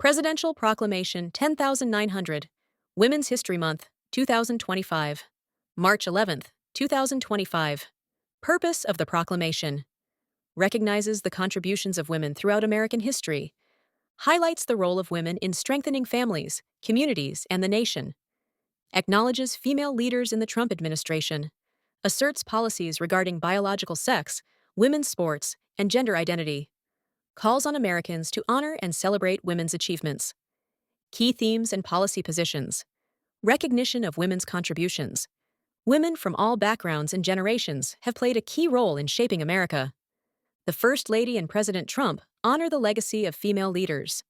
Presidential Proclamation 10,900, Women's History Month, 2025. March 11th, 2025. Purpose of the proclamation: recognizes the contributions of women throughout American history, highlights the role of women in strengthening families, communities, and the nation, acknowledges female leaders in the Trump administration, asserts policies regarding biological sex, women's sports, and gender identity, calls on Americans to honor and celebrate women's achievements. Key themes and policy positions: recognition of women's contributions. Women from all backgrounds and generations have played a key role in shaping America. The First Lady and President Trump honor the legacy of female leaders.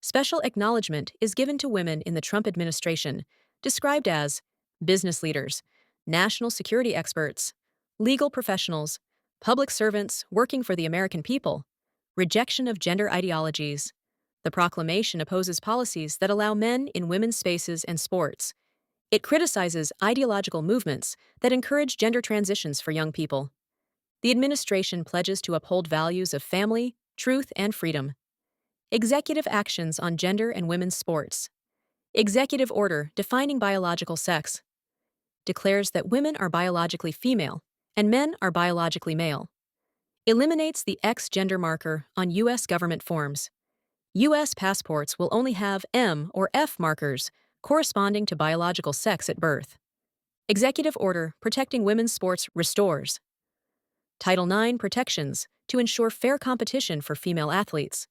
Special acknowledgement is given to women in the Trump administration, described as business leaders, national security experts, legal professionals, public servants working for the American people, rejection of gender ideologies. The proclamation opposes policies that allow men in women's spaces and sports. It criticizes ideological movements that encourage gender transitions for young people. The administration pledges to uphold values of family, truth, and freedom. Executive actions on gender and women's sports. Executive order defining biological sex. Declares that women are biologically female and men are biologically male. Eliminates the X gender marker on U.S. government forms. U.S. passports will only have M or F markers corresponding to biological sex at birth. Executive order protecting women's sports restores. Title IX protections to ensure fair competition for female athletes.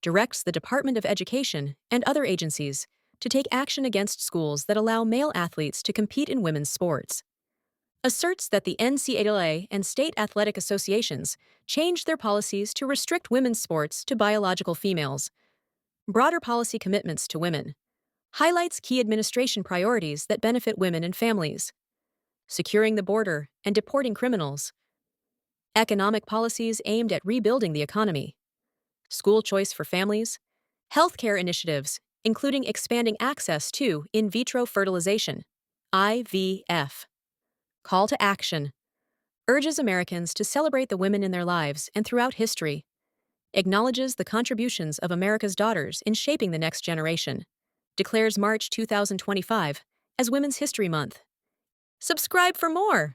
Directs the Department of Education and other agencies to take action against schools that allow male athletes to compete in women's sports. Asserts that the NCAA and state athletic associations changed their policies to restrict women's sports to biological females. Broader policy commitments to women. Highlights key administration priorities that benefit women and families. Securing the border and deporting criminals. Economic policies aimed at rebuilding the economy. School choice for families. Healthcare initiatives, including expanding access to in vitro fertilization, IVF. Call to action. Urges Americans to celebrate the women in their lives and throughout history. Acknowledges the contributions of America's daughters in shaping the next generation. Declares March 2025 as Women's History Month. Subscribe for more!